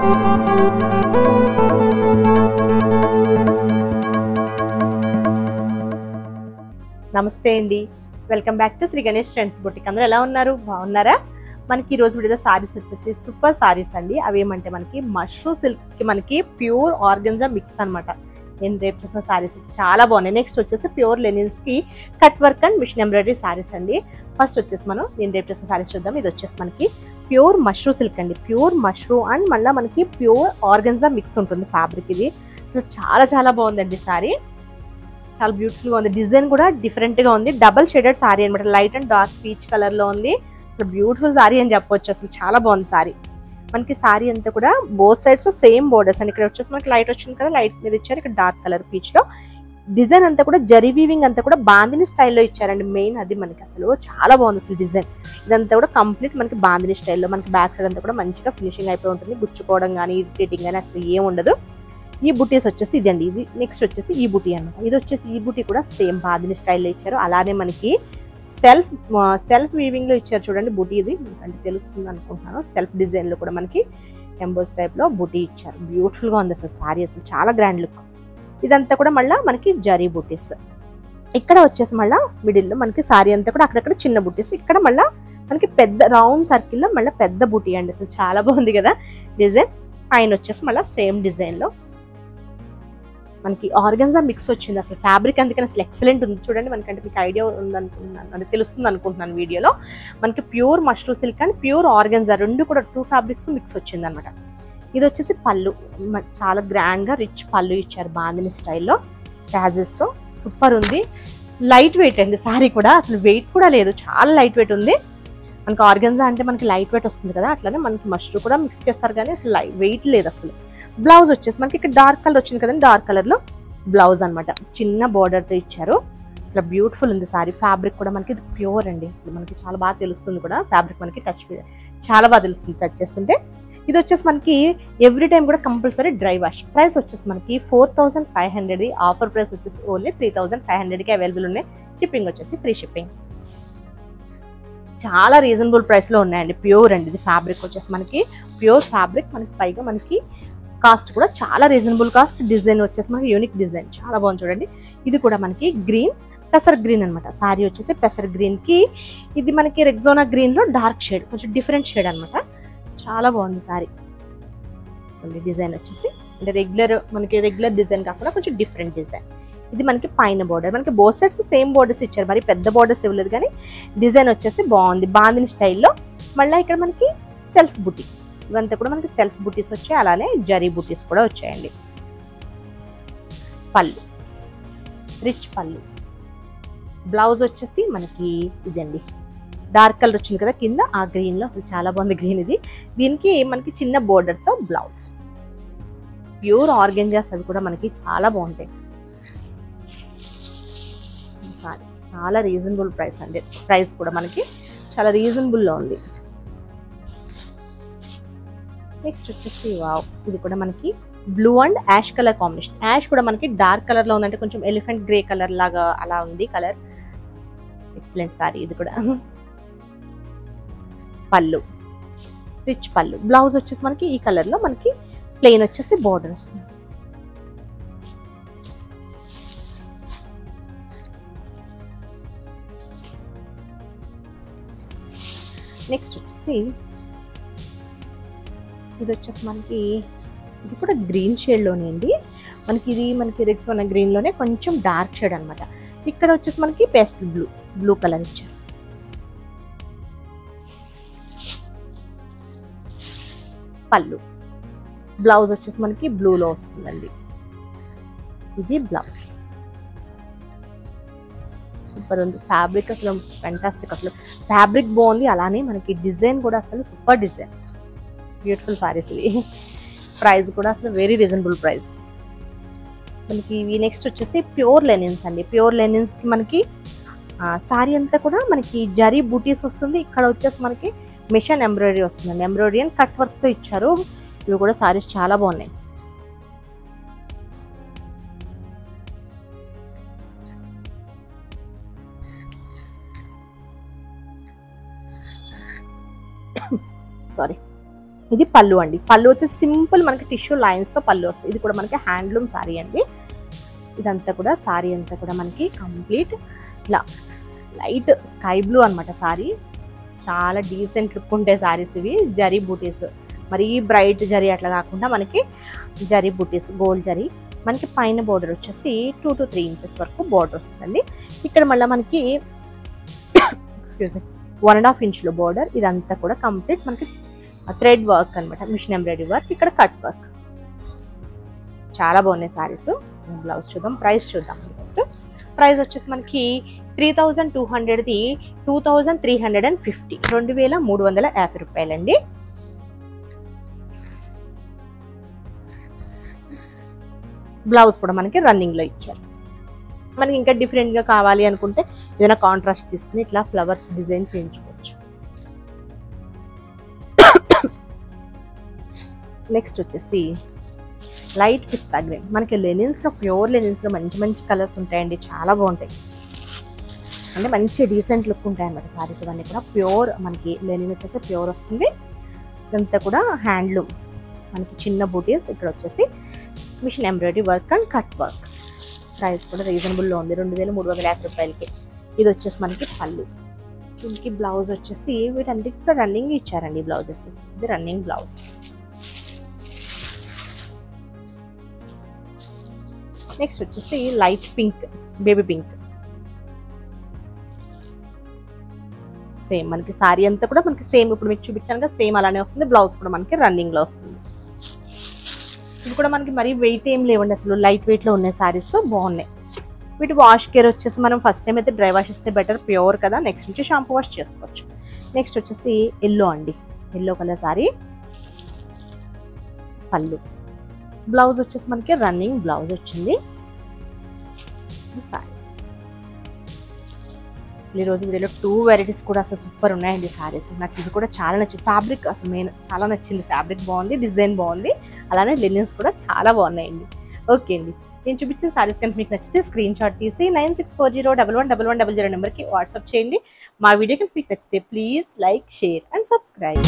నమస్తే అండి, welcome back to Sri Ganesh trends boutique. అందరూ ఎలా ఉన్నారు? బాగున్నారా? మనకి ఈ రోజు వీడియో సారీస్ వచ్చేసి సూపర్ సారీస్ అండి. అవి ఏమంటే మనకి మష్రూ సిల్క్ కి మనకి ప్యూర్ ఆర్గన్జా మిక్స్ అనమాట. నేను రేపు చూసిన సారీస్ చాలా బాగున్నాయి. నెక్స్ట్ వచ్చేసి ప్యూర్ లెనిన్స్ కి cut work and machine embroidery sarees అండి. ఫస్ట్ వచ్చేసి నేను రేపు చూసిన సారీస్ చూద్దాం. ఇది వచ్చేసి మనకి ప్యూర్ మష్రూ సిల్క్ అండి. ప్యూర్ మష్రూ అండ్ మళ్ళీ మనకి ప్యూర్ ఆర్గన్జా మిక్స్ ఉంటుంది ఫ్యాబ్రిక్. ఇది అసలు చాలా చాలా బాగుందండి సారీ. చాలా బ్యూటిఫుల్ గా ఉంది. డిజైన్ కూడా డిఫరెంట్ గా ఉంది. డబల్ షేడెడ్ సారీ అనమాట. Light and dark peach colour లో ఉంది. అసలు బ్యూటిఫుల్ సారీ అని చెప్పొచ్చు. అసలు చాలా బాగుంది సారీ. మనకి సారీ అంతా కూడా బోత్ సైడ్స్ సేమ్ బోర్డర్స్ అండి. ఇక్కడ వచ్చేసి మనకి లైట్ వచ్చింది కదా, లైట్ మీద ఇచ్చారు. ఇక్కడ డార్క్ కలర్ పీచ్ లో డిజైన్ అంతా కూడా జరీ వీవింగ్ అంతా కూడా బాందిని స్టైల్లో ఇచ్చారండి. మెయిన్ అది మనకి అసలు చాలా బాగుంది అసలు డిజైన్. ఇదంతా కూడా కంప్లీట్ మనకి బాందిని స్టైల్లో. మనకి బ్యాక్ సైడ్ అంతా కూడా మంచిగా ఫినిషింగ్ అయిపోయి ఉంటుంది. గుచ్చుకోవడం కానీ ఇరిటేటింగ్ కానీ అసలు ఏం ఉండదు. ఈ బుటీస్ వచ్చేసి ఇదండి. ఇది నెక్స్ట్ వచ్చేసి ఈ బుటీ అనమాట. ఇది వచ్చేసి ఈ బుటీ కూడా సేమ్ బాందిని స్టైల్లో ఇచ్చారు. అలానే మనకి సెల్ఫ్ వీవింగ్ లో ఇచ్చారు చూడండి బుటీ. ఇది అంటే తెలుస్తుంది అనుకుంటున్నాను. సెల్ఫ్ డిజైన్ లో కూడా మనకి ఎంబోస్ టైప్ లో బుటీ ఇచ్చారు. బ్యూటిఫుల్ గా ఉంది అసలు సారీ. అసలు చాలా గ్రాండ్ లుక్. ఇదంతా కూడా మళ్ళీ మనకి జరీ బుటీస్. ఇక్కడ వచ్చేసి మళ్ళీ మిడిల్ లో మనకి సారీ అంతా కూడా అక్కడక్కడ చిన్న బుటీస్. ఇక్కడ మళ్ళీ మనకి పెద్ద రౌండ్ సర్కిల్ లో మళ్ళీ పెద్ద బుటీ అండి. అసలు చాలా బాగుంది కదా డిజైన్. పైన వచ్చేసి మళ్ళీ సేమ్ డిజైన్ లో మనకి ఆర్గన్జా మిక్స్ వచ్చింది. అసలు ఫ్యాబ్రిక్ అందుకని అసలు ఎక్సలెంట్ ఉంది చూడండి. మనకంటే మీకు ఐడియా ఉంది అనుకుంటున్నాను, అంటే తెలుస్తుంది అనుకుంటున్నాను వీడియోలో. మనకి pure mashru silk and pure organza రెండు కూడా 2 ఫ్యాబ్రిక్స్ మిక్స్ వచ్చింది అనమాట. ఇది వచ్చేసి పళ్ళు. చాలా గ్రాండ్ గా రిచ్ పళ్ళు ఇచ్చారు బాందిని స్టైల్లో ట్యాజెస్ తో. సూపర్ ఉంది. లైట్ వెయిట్ అండి సారీ కూడా. అసలు వెయిట్ కూడా లేదు, చాలా లైట్ వెయిట్ ఉంది. మనకి ఆర్గన్జా అంటే మనకి లైట్ వెయిట్ వస్తుంది కదా, అట్లానే మనకి మష్రూ కూడా మిక్స్ చేస్తారు కానీ అసలు వెయిట్ లేదు అసలు. బ్లౌజ్ వచ్చేసి మనకి ఇక్కడ డార్క్ కలర్ వచ్చింది కదండి, డార్క్ కలర్ లో బ్లౌజ్ అనమాట. చిన్న బోర్డర్ తో ఇచ్చారు. అసలు బ్యూటిఫుల్ ఉంది సారీ. ఫ్యాబ్రిక్ కూడా మనకి ఇది ప్యూర్ అండి. అసలు మనకి చాలా బాగా తెలుస్తుంది కూడా ఫ్యాబ్రిక్. మనకి టచ్ చాలా బాగా తెలుస్తుంది టచ్ చేస్తుంటే. ఇది వచ్చేసి మనకి ఎవ్రీ టైం కూడా కంపల్సరీ డ్రై వాష్. ప్రైస్ వచ్చేసి మనకి 4500. ఆఫర్ ప్రైస్ వచ్చేసి ఓన్లీ 3500కి అవైలబుల్ ఉన్నాయి. షిప్పింగ్ వచ్చేసి ఫ్రీ షిప్పింగ్. చాలా రీజనబుల్ ప్రైస్ లో ఉన్నాయండి. ప్యూర్ అండి. ఇది ఫ్యాబ్రిక్ వచ్చేసి మనకి ప్యూర్ ఫ్యాబ్రిక్. మనకి పైగా మనకి కాస్ట్ కూడా చాలా రీజనబుల్ కాస్ట్. డిజైన్ వచ్చేసి మనకి యూనిక్ డిజైన్ చాలా బాగుంది చూడండి. ఇది కూడా మనకి గ్రీన్, పెసర్ గ్రీన్ అనమాట. సారీ వచ్చేసి పెసర్ గ్రీన్ కి ఇది మనకి రెగ్జోనా గ్రీన్ లో డార్క్ షేడ్, కొంచెం డిఫరెంట్ షేడ్ అనమాట. చాలా బాగుంది సారీ. డిజైన్ వచ్చేసి అంటే రెగ్యులర్ డిజైన్ కాకుండా కొంచెం డిఫరెంట్ డిజైన్. ఇది మనకి పైన బోర్డర్. మనకి బోత్ సైడ్స్ సేమ్ బోర్డర్స్ ఇచ్చారు. మరి పెద్ద బోర్డర్స్ ఇవ్వలేదు కానీ డిజైన్ వచ్చేసి బాగుంది బాందిని స్టైల్లో. మళ్ళీ ఇక్కడ మనకి సెల్ఫ్ బుటీ. ఇవంతా కూడా మనకి సెల్ఫ్ బుటీస్ వచ్చాయి. అలానే జరీ బుటీస్ కూడా వచ్చాయండి. పళ్ళు రిచ్ పళ్ళు. బ్లౌజ్ వచ్చేసి మనకి ఇదండి. డార్క్ కలర్ వచ్చింది కదా కింద, ఆ గ్రీన్ లో అసలు చాలా బాగుంది గ్రీన్ ఇది. దీనికి మనకి చిన్న బోర్డర్ తో బ్లౌజ్. ప్యూర్ ఆర్గెంజాస్ అవి కూడా మనకి చాలా బాగుంటాయి. సారీ చాలా రీజనబుల్ ప్రైస్ అండి. ప్రైస్ కూడా మనకి చాలా రీజనబుల్ లో ఉంది. నెక్స్ట్ వచ్చేసి వావ్, ఇది కూడా మనకి blue and ash colour combination. Ash కూడా మనకి డార్క్ కలర్ లో ఉందంటే కొంచెం ఎలిఫెంట్ గ్రే కలర్ లాగా అలా ఉంది కలర్. ఎక్సలెంట్ సారీ ఇది కూడా. పళ్ళు రిచ్ పళ్ళు. బ్లౌజ్ వచ్చేసి మనకి ఈ కలర్ లో మనకి ప్లెయిన్ వచ్చేసి బోర్డర్ వస్తుంది. నెక్స్ట్ వచ్చేసి ఇది వచ్చేసి మనకి ఇది కూడా గ్రీన్ షేడ్ లోనే అండి. మనకి రెగ్జోనా గ్రీన్ లోనే కొంచెం డార్క్ షేడ్ అనమాట. ఇక్కడ వచ్చేసి మనకి పేస్టల్ బ్లూ కలర్ ఇచ్చారు. పళ్ళు. బ్లౌజ్ వచ్చేసి మనకి బ్లూలో వస్తుందండి. ఇది బ్లౌజ్. సూపర్ ఉంది ఫ్యాబ్రిక్. అసలు ఫెంటాస్టిక్. అసలు ఫ్యాబ్రిక్ బాగుంది. అలానే మనకి డిజైన్ కూడా అసలు సూపర్ డిజైన్. బ్యూటిఫుల్ సారీస్ ఇవి. ప్రైస్ కూడా అసలు వెరీ రీజనబుల్ ప్రైస్. మనకి ఇవి నెక్స్ట్ వచ్చేసి ప్యూర్ లెనిన్స్ అండి. ప్యూర్ లెనిన్స్ కి మనకి సారీ అంతా కూడా మనకి జరీ బూటీస్ వస్తుంది. ఇక్కడ వచ్చేసి మనకి మిషన్ ఎంబ్రాయిడరీ వస్తుందండి. ఎంబ్రాయిడరీ అండ్ కట్ వర్క్ తో ఇచ్చారు. ఇవి కూడా సారీస్ చాలా బాగున్నాయి. సారీ ఇది పళ్ళు అండి. పళ్ళు వచ్చి సింపుల్ మనకి టిష్యూ లైన్స్ తో పళ్ళు వస్తుంది. ఇది కూడా మనకి హ్యాండ్లూమ్ సారీ అండి. ఇదంతా కూడా సారీ అంతా కూడా మనకి కంప్లీట్ ఇట్లా లైట్ స్కై బ్లూ అనమాట సారీ. చాలా డీసెంట్ లుక్ ఉంటాయి సారీస్ ఇవి. జరీ బూటీస్, మరీ బ్రైట్ జరీ అట్లా కాకుండా మనకి జరీ బూటీస్, గోల్డ్ జరీ. మనకి పైన బోర్డర్ వచ్చేసి 2 to 3 ఇంచెస్ వరకు బోర్డర్ వస్తుందండి. ఇక్కడ మళ్ళీ మనకి ఎక్స్క్యూజ్ మీ 1.5 ఇంచ్లో బోర్డర్. ఇదంతా కూడా కంప్లీట్ మనకి థ్రెడ్ వర్క్ అనమాట, మిషన్ ఎంబ్రాయిడరీ వర్క్, ఇక్కడ కట్ వర్క్. చాలా బాగున్నాయి సారీస్. బ్లౌజ్ చూద్దాం, ప్రైస్ చూద్దాం. ఫస్ట్ ప్రైస్ వచ్చేసి మనకి 3200ది 2350, 2350 రూపాయలండి. బ్లౌజ్ కూడా మనకి రన్నింగ్ లో ఇచ్చారు. మనకి ఇంకా డిఫరెంట్ గా కావాలి అనుకుంటే ఏదైనా కాంట్రాస్ట్ తీసుకుని ఇట్లా ఫ్లవర్స్ డిజైన్ చేయించుకోవచ్చు. నెక్స్ట్ వచ్చేసి లైట్ పిస్తా గ్రీన్. మనకి లెనిన్స్ లో, ప్యూర్ లెనిన్స్ లో మంచి మంచి కలర్స్ ఉంటాయండి, చాలా బాగుంటాయి. అంటే మంచి డీసెంట్ లుక్ ఉంటాయి అన్నమాట సారీస్ ఇవన్నీ కూడా. ప్యూర్ మనకి లెనిన్ వచ్చేసి ప్యూర్ వస్తుంది. ఇదంతా కూడా హ్యాండ్లూమ్, మనకి చిన్న బూటీస్. ఇక్కడ వచ్చేసి machine embroidery work and cut work. Price కూడా రీజనబుల్లో ఉంది, 2350 రూపాయలకి. ఇది వచ్చేసి మనకి పళ్ళు. దీనికి బ్లౌజ్ వచ్చేసి వీటన్నిటికి కూడా రన్నింగ్ ఇచ్చారండి బ్లౌజెస్. ఇది రన్నింగ్ బ్లౌజ్. నెక్స్ట్ వచ్చేసి light pink, baby pink. Same మనకి సారీ అంతా కూడా మనకి సేమ్ ఇప్పుడు మీకు చూపించాను కదా, సేమ్ అలానే వస్తుంది. బ్లౌజ్ కూడా మనకి రన్నింగ్ లో వస్తుంది. ఇవి కూడా మనకి మరీ వెయిట్ ఏం లేవండి, అసలు లైట్ వెయిట్ లో ఉన్నాయి సారీస్, బాగున్నాయి. వీటి వాష్ కేర్ వచ్చేసి మనం ఫస్ట్ టైం అయితే డ్రై వాష్ ఇస్తే బెటర్, ప్యూర్ కదా. నెక్స్ట్ నుంచి షాంపూ వాష్ చేసుకోవచ్చు. నెక్స్ట్ వచ్చేసి ఎల్లో అండి, ఎల్లో కలర్ సారీ. పళ్ళు, బ్లౌజ్ వచ్చేసి మనకి రన్నింగ్ బ్లౌజ్ వచ్చింది. సారీ అసలు ఈరోజు వీడియోలో 2 వెరైటీస్ కూడా అసలు సూపర్ ఉన్నాయండి సారీస్. నాకు ఇది కూడా చాలా నచ్చింది. ఫ్యాబ్రిక్ అసలు మెయిన్ చాలా నచ్చింది. ఫ్యాబ్రిక్ బాగుంది, డిజైన్ బాగుంది, అలానే లినిన్స్ కూడా చాలా బాగున్నాయండి. ఓకే అండి, నేను చూపించిన సారీస్ కనుక మీకు నచ్చితే స్క్రీన్ షాట్ తీసి 9640111100 నెంబర్కి వాట్సాప్ చేయండి. మా వీడియో కనుక మీకు నచ్చితే please like, share and subscribe.